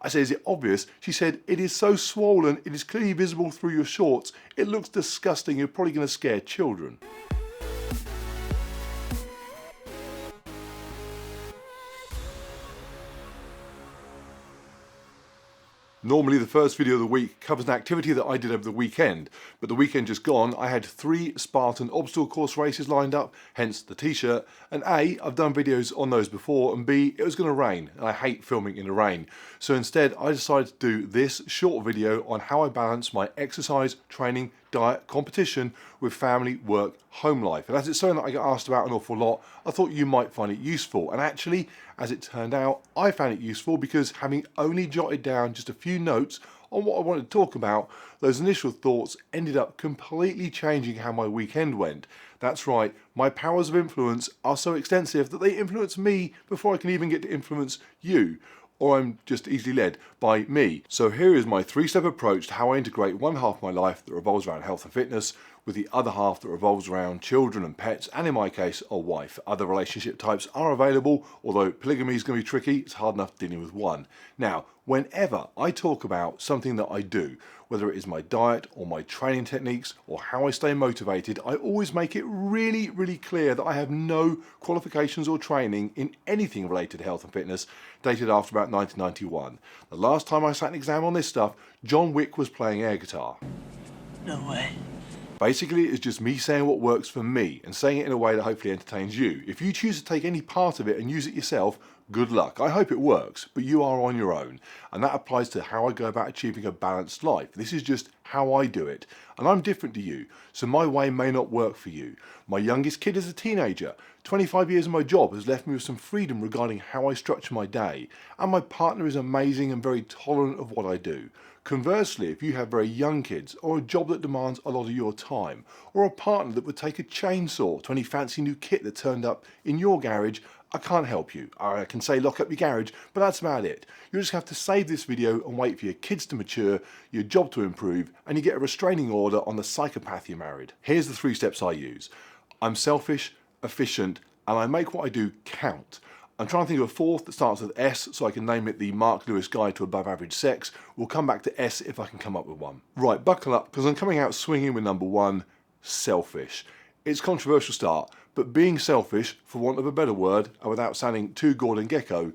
I said, is it obvious? She said, it is so swollen, it is clearly visible through your shorts. It looks disgusting, you're probably going to scare children. Normally the first video of the week covers an activity that I did over the weekend, but the weekend just gone, I had 3 Spartan obstacle course races lined up, hence the t-shirt, and A, I've done videos on those before, and B, it was going to rain, and I hate filming in the rain. So instead, I decided to do this short video on how I balance my exercise, training, diet, competition with family, work, home life. And as it's something that I get asked about an awful lot, I thought you might find it useful. And actually, as it turned out, I found it useful because having only jotted down just a few notes on what I wanted to talk about, those initial thoughts ended up completely changing how my weekend went. That's right, my powers of influence are so extensive that they influence me before I can even get to influence you. Or I'm just easily led by me. So here is my 3-step approach to how I integrate one half of my life that revolves around health and fitness with the other half that revolves around children and pets, and in my case, a wife. Other relationship types are available, although polygamy is going to be tricky. It's hard enough dealing with one. Now, whenever I talk about something that I do, whether it is my diet or my training techniques or how I stay motivated, I always make it really, really clear that I have no qualifications or training in anything related to health and fitness dated after about 1991. The last time I sat an exam on this stuff, John Wick was playing air guitar. No way. Basically, it's just me saying what works for me and saying it in a way that hopefully entertains you. If you choose to take any part of it and use it yourself, good luck. I hope it works, but you are on your own. And that applies to how I go about achieving a balanced life. This is just how I do it. And I'm different to you, so my way may not work for you. My youngest kid is a teenager. 25 years of my job has left me with some freedom regarding how I structure my day. And my partner is amazing and very tolerant of what I do. Conversely, if you have very young kids, or a job that demands a lot of your time, or a partner that would take a chainsaw to any fancy new kit that turned up in your garage, I can't help you. I can say lock up your garage, but that's about it. You just have to save this video and wait for your kids to mature, your job to improve, and you get a restraining order on the psychopath you married. Here's the 3 steps I use. I'm selfish, efficient, and I make what I do count. I'm trying to think of a 4th that starts with S, so I can name it the Mark Lewis Guide to Above Average Sex. We'll come back to S if I can come up with one. Right, buckle up, because I'm coming out swinging with number 1, selfish. It's a controversial start, but being selfish, for want of a better word, and without sounding too Gordon Gekko,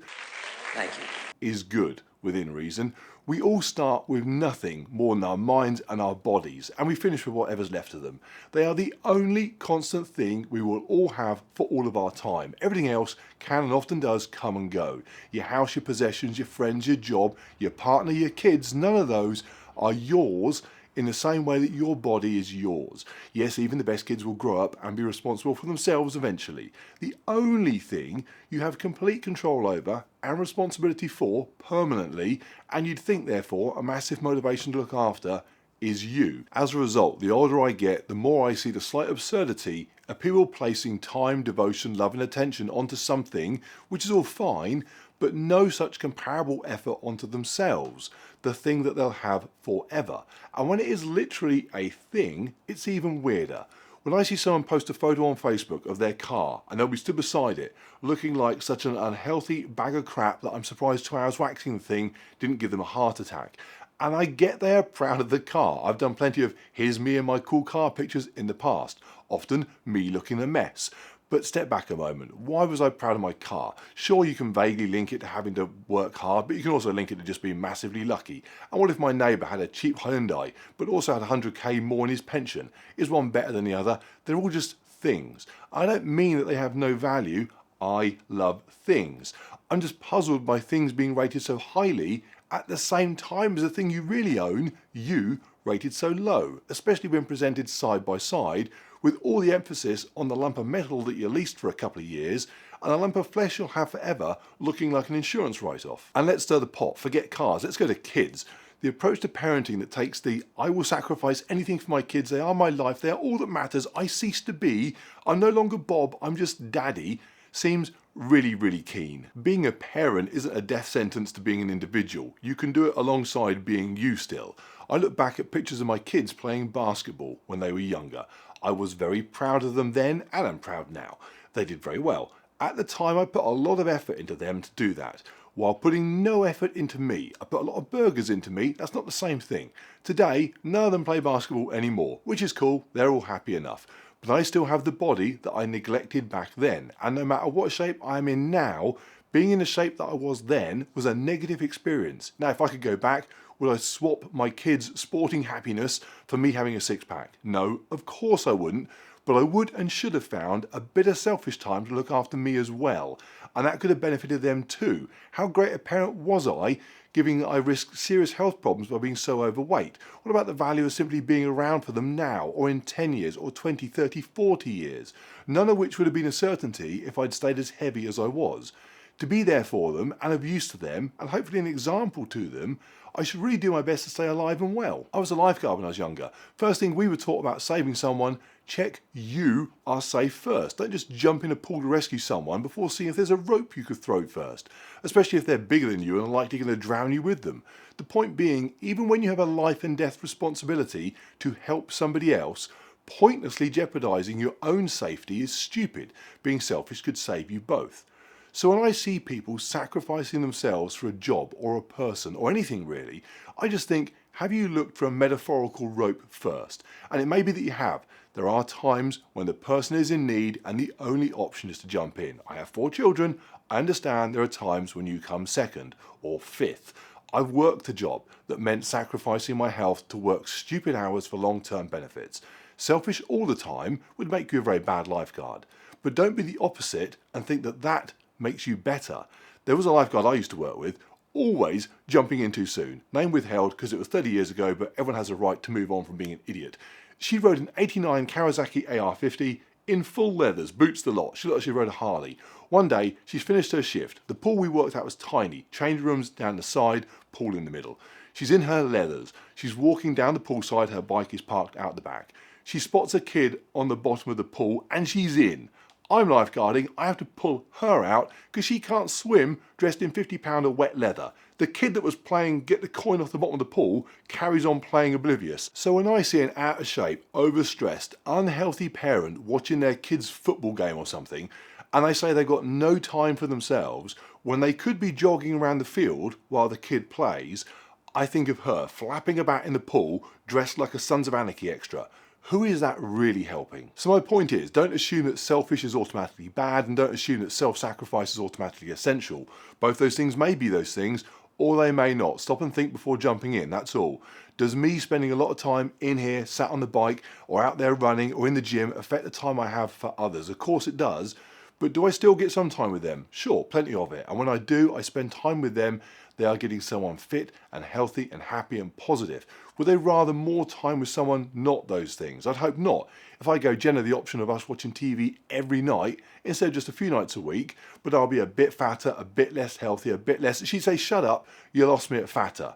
Thank you. is good, within reason. We all start with nothing more than our minds and our bodies, and we finish with whatever's left of them. They are the only constant thing we will all have for all of our time. Everything else can and often does come and go. Your house, your possessions, your friends, your job, your partner, your kids, none of those are yours in the same way that your body is yours. Yes, even the best kids will grow up and be responsible for themselves eventually. The only thing you have complete control over and responsibility for permanently, and you'd think therefore a massive motivation to look after, is you. As a result, the older I get, the more I see the slight absurdity of people placing time, devotion, love and attention onto something, which is all fine, but no such comparable effort onto themselves, the thing that they'll have forever. And when it is literally a thing, it's even weirder. When I see someone post a photo on Facebook of their car and they'll be stood beside it, looking like such an unhealthy bag of crap that I'm surprised 2 hours waxing the thing didn't give them a heart attack. And I get they are proud of the car. I've done plenty of here's me and my cool car pictures in the past, often me looking a mess. But step back a moment. Why was I proud of my car? Sure, you can vaguely link it to having to work hard, but you can also link it to just being massively lucky. And what if my neighbour had a cheap Hyundai, but also had 100k more in his pension? Is one better than the other? They're all just things. I don't mean that they have no value. I love things. I'm just puzzled by things being rated so highly at the same time as the thing you really own, you, rated so low, especially when presented side by side, with all the emphasis on the lump of metal that you leased for a couple of years and a lump of flesh you'll have forever looking like an insurance write-off. And let's stir the pot, forget cars, let's go to kids. The approach to parenting that takes the I will sacrifice anything for my kids, they are my life, they are all that matters, I cease to be, I'm no longer Bob, I'm just daddy, seems really, really keen. Being a parent isn't a death sentence to being an individual. You can do it alongside being you still. I look back at pictures of my kids playing basketball when they were younger. I was very proud of them then, and I'm proud now. They did very well. At the time, I put a lot of effort into them to do that. while putting no effort into me. I put a lot of burgers into me, that's not the same thing. Today, none of them play basketball anymore, which is cool, they're all happy enough. But I still have the body that I neglected back then, and no matter what shape I am in now, being in the shape that I was then was a negative experience. Now, if I could go back, would I swap my kids' sporting happiness for me having a six-pack? No, of course I wouldn't, but I would and should have found a bit of selfish time to look after me as well, and that could have benefited them too. How great a parent was I, giving I risked serious health problems by being so overweight? What about the value of simply being around for them now, or in 10 years, or 20, 30, 40 years? None of which would have been a certainty if I'd stayed as heavy as I was. To be there for them and of use to them, and hopefully an example to them, I should really do my best to stay alive and well. I was a lifeguard when I was younger. First thing we were taught about saving someone, check you are safe first. Don't just jump in a pool to rescue someone before seeing if there's a rope you could throw first, especially if they're bigger than you and are likely going to drown you with them. The point being, even when you have a life and death responsibility to help somebody else, pointlessly jeopardizing your own safety is stupid. Being selfish could save you both. So when I see people sacrificing themselves for a job or a person or anything really, I just think, have you looked for a metaphorical rope first? And it may be that you have. There are times when the person is in need and the only option is to jump in. I have 4 children. I understand there are times when you come second or fifth. I've worked a job that meant sacrificing my health to work stupid hours for long-term benefits. Selfish all the time would make you a very bad lifeguard. But don't be the opposite and think that that makes you better. There was a lifeguard I used to work with, always jumping in too soon. Name withheld because it was 30 years ago, but everyone has a right to move on from being an idiot. She rode an 89 Kawasaki AR50 in full leathers, boots the lot. She looked like she rode a Harley. One day, she's finished her shift. The pool we worked at was tiny. Change rooms down the side, pool in the middle. She's in her leathers. She's walking down the poolside. Her bike is parked out the back. She spots a kid on the bottom of the pool and she's in. I'm lifeguarding, I have to pull her out because she can't swim dressed in £50 of wet leather. The kid that was playing get the coin off the bottom of the pool carries on playing oblivious. So when I see an out of shape, overstressed, unhealthy parent watching their kid's football game or something, and they say they've got no time for themselves when they could be jogging around the field while the kid plays, I think of her flapping about in the pool dressed like a Sons of Anarchy extra. Who is that really helping? So my point is, don't assume that selfish is automatically bad and don't assume that self-sacrifice is automatically essential. Both those things may be those things, or they may not. Stop and think before jumping in, that's all. Does me spending a lot of time in here, sat on the bike, or out there running, or in the gym affect the time I have for others? Of course it does, but do I still get some time with them? Sure, plenty of it. And when I do, I spend time with them. They are getting someone fit and healthy and happy and positive. Would they rather more time with someone not those things? I'd hope not. If I go Jenna the option of us watching TV every night instead of just a few nights a week, but I'll be a bit fatter, a bit less healthy, a bit less. She'd say, shut up, you lost me at fatter.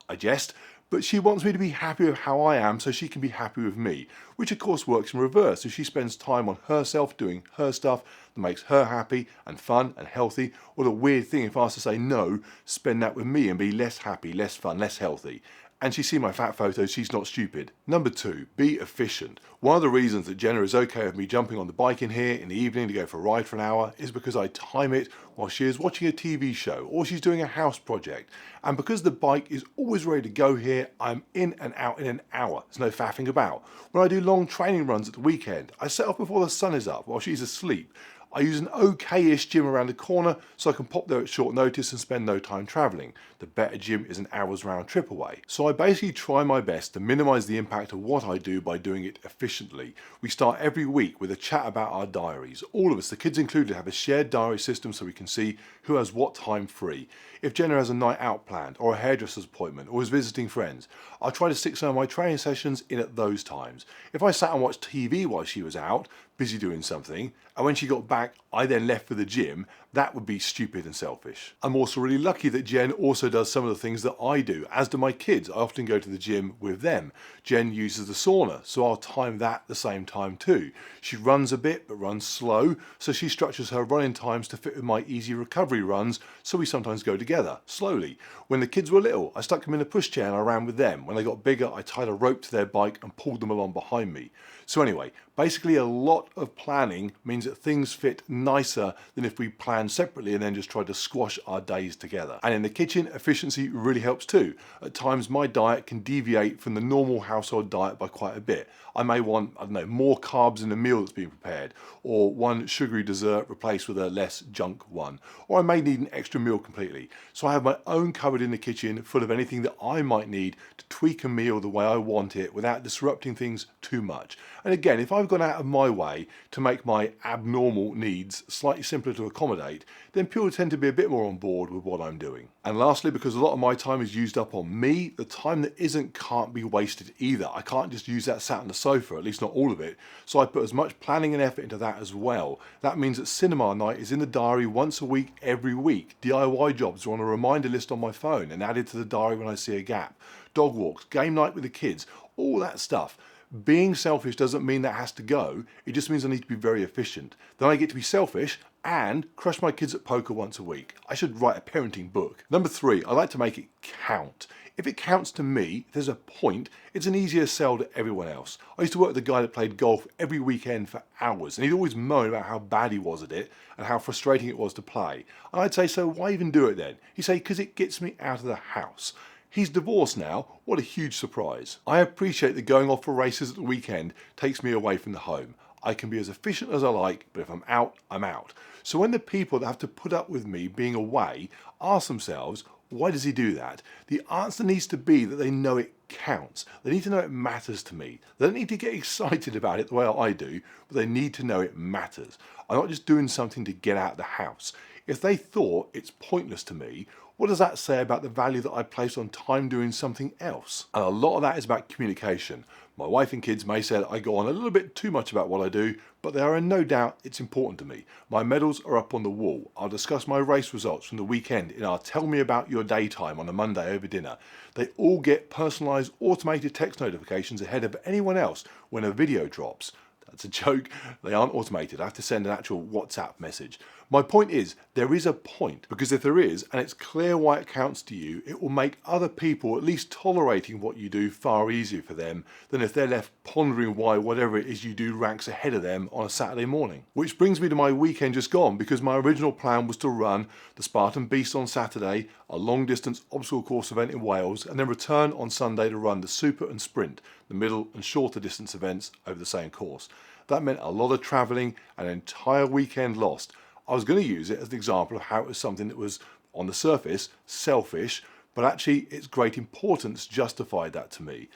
I jest. But she wants me to be happy with how I am so she can be happy with me, which of course works in reverse. So she spends time on herself doing her stuff that makes her happy and fun and healthy, or the weird thing if I was to say no, spend that with me and be less happy, less fun, less healthy. And she's seen my fat photos, she's not stupid. Number 2, be efficient. One of the reasons that Jenna is okay with me jumping on the bike in here in the evening to go for a ride for an hour is because I time it while she is watching a TV show or she's doing a house project. And because the bike is always ready to go here, I'm in and out in an hour. There's no faffing about. When I do long training runs at the weekend, I set off before the sun is up while she's asleep. I use an okay-ish gym around the corner so I can pop there at short notice and spend no time travelling. The better gym is an hour's round trip away. So I basically try my best to minimise the impact of what I do by doing it efficiently. We start every week with a chat about our diaries. All of us, the kids included, have a shared diary system so we can see who has what time free. If Jenna has a night out planned or a hairdresser's appointment or is visiting friends, I'll try to stick some of my training sessions in at those times. If I sat and watched TV while she was out, busy doing something, and when she got back I then left for the gym, that would be stupid and selfish. I'm also really lucky that Jen also does some of the things that I do, as do my kids. I often go to the gym with them. Jen uses the sauna, so I'll time that at the same time too. She runs a bit, but runs slow, so she structures her running times to fit with my easy recovery runs, so we sometimes go together, slowly. When the kids were little, I stuck them in a pushchair and I ran with them. When they got bigger, I tied a rope to their bike and pulled them along behind me. So anyway, basically a lot of planning means that things fit nicer than if we plan plans separately and then just try to squash our days together. And in the kitchen, efficiency really helps too. At times my diet can deviate from the normal household diet by quite a bit. I may want, I don't know, more carbs in the meal that's being prepared, or one sugary dessert replaced with a less junk one, or I may need an extra meal completely. So I have my own cupboard in the kitchen full of anything that I might need to tweak a meal the way I want it without disrupting things too much. And again, if I've gone out of my way to make my abnormal needs slightly simpler to accommodate, then people tend to be a bit more on board with what I'm doing. And lastly, because a lot of my time is used up on me, the time that isn't can't be wasted either. I can't just use that sat on the sofa, at least not all of it. So I put as much planning and effort into that as well. That means that cinema night is in the diary once a week, every week. DIY jobs are on a reminder list on my phone and added to the diary when I see a gap. Dog walks, game night with the kids, all that stuff. Being selfish doesn't mean that has to go, it just means I need to be very efficient. Then I get to be selfish and crush my kids at poker once a week. I should write a parenting book. Number 3, I like to make it count. If it counts to me, if there's a point, it's an easier sell to everyone else. I used to work with a guy that played golf every weekend for hours, and he'd always moan about how bad he was at it and how frustrating it was to play. And I'd say, so why even do it then? He'd say, because it gets me out of the house. He's divorced now, what a huge surprise. I appreciate that going off for races at the weekend takes me away from the home. I can be as efficient as I like, but if I'm out, I'm out. So when the people that have to put up with me being away ask themselves, why does he do that? The answer needs to be that they know it counts. They need to know it matters to me. They don't need to get excited about it the way I do, but they need to know it matters. I'm not just doing something to get out of the house. If they thought it's pointless to me, what does that say about the value that I place on time doing something else? And a lot of that is about communication. My wife and kids may say that I go on a little bit too much about what I do, but they are in no doubt it's important to me. My medals are up on the wall. I'll discuss my race results from the weekend in our Tell Me About Your Day time on a Monday over dinner. They all get personalised automated text notifications ahead of anyone else when a video drops. That's a joke, they aren't automated. I have to send an actual WhatsApp message. My point is, there is a point, because if there is, and it's clear why it counts to you, it will make other people at least tolerating what you do far easier for them than if they're left pondering why whatever it is you do ranks ahead of them on a Saturday morning. Which brings me to my weekend just gone, because my original plan was to run the Spartan Beast on Saturday, a long distance obstacle course event in Wales, and then return on Sunday to run the Super and Sprint, the middle and shorter distance events over the same course. That meant a lot of travelling, an entire weekend lost. I was going to use it as an example of how it was something that was, on the surface, selfish, but actually its great importance justified that to me.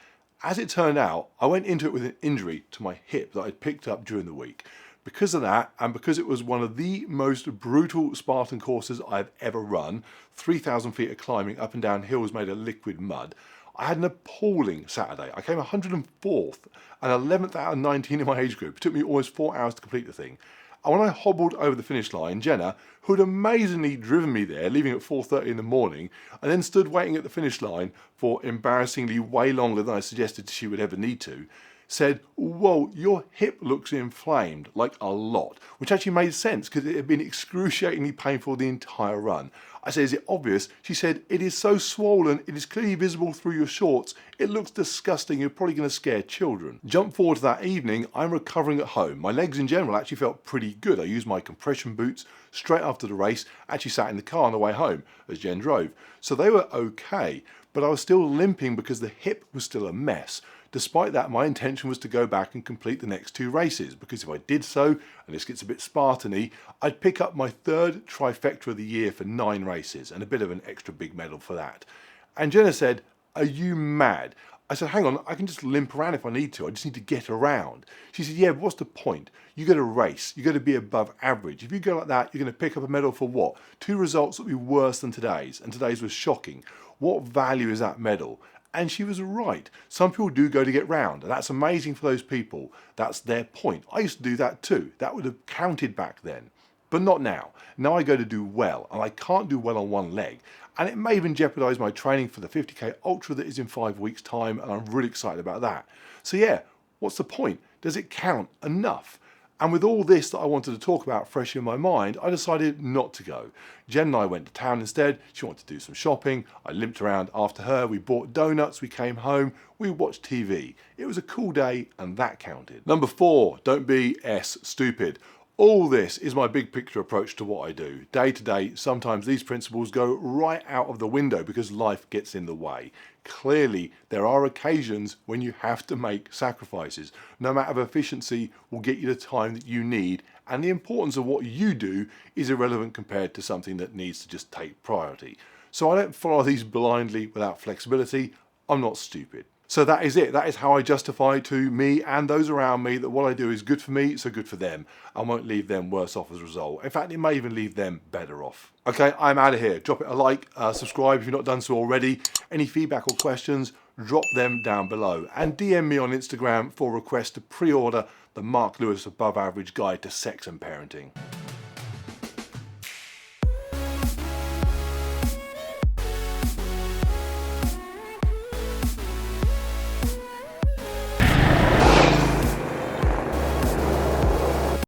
As it turned out, I went into it with an injury to my hip that I'd picked up during the week. Because of that, and because it was one of the most brutal Spartan courses I've ever run, 3,000 feet of climbing up and down hills made of liquid mud, I had an appalling Saturday. I came 104th and 11th out of 19 in my age group. It took me almost 4 hours to complete the thing. And when I hobbled over the finish line, Jenna, who had amazingly driven me there, leaving at 4:30 in the morning, and then stood waiting at the finish line for embarrassingly way longer than I suggested she would ever need to, said, "Whoa, your hip looks inflamed, like a lot," which actually made sense because it had been excruciatingly painful the entire run. I said, "Is it obvious?" She said, "It is so swollen, it is clearly visible through your shorts. It looks disgusting, you're probably going to scare children." Jump forward to that evening, I'm recovering at home. My legs in general actually felt pretty good. I used my compression boots straight after the race, actually sat in the car on the way home as Jen drove. So they were okay, but I was still limping because the hip was still a mess. Despite that, my intention was to go back and complete the next 2 races, because if I did so, and this gets a bit Spartan-y, I'd pick up my 3rd trifecta of the year for 9 races, and a bit of an extra big medal for that. And Jenna said, "Are you mad?" I said, "Hang on, I can just limp around if I need to, I just need to get around." She said, "Yeah, but what's the point? You got to race, you got to be above average. If you go like that, you're going to pick up a medal for what? 2 results that will be worse than today's, and today's was shocking. What value is that medal?" And she was right. Some people do go to get round, and that's amazing for those people. That's their point. I used to do that too. That would have counted back then. But not now. Now I go to do well, and I can't do well on one leg. And it may even jeopardise my training for the 50k Ultra that is in 5 weeks' time, and I'm really excited about that. So yeah, what's the point? Does it count enough? And with all this that I wanted to talk about fresh in my mind, I decided not to go. Jen and I went to town instead. She wanted to do some shopping. I limped around after her. We bought donuts. We came home. We watched TV. It was a cool day, and that counted. Number 4, don't be stupid. All this is my big picture approach to what I do. Day to day, sometimes these principles go right out of the window because life gets in the way. Clearly, there are occasions when you have to make sacrifices. No matter of efficiency will get you the time that you need, and the importance of what you do is irrelevant compared to something that needs to just take priority. So I don't follow these blindly without flexibility. I'm not stupid. So that is it. That is how I justify to me and those around me that what I do is good for me, so good for them. I won't leave them worse off as a result. In fact, it may even leave them better off. Okay, I'm out of here. Drop it a like, subscribe if you've not done so already. Any feedback or questions, drop them down below. And DM me on Instagram for a request to pre-order the Mark Lewis Above Average Guide to Sex and Parenting.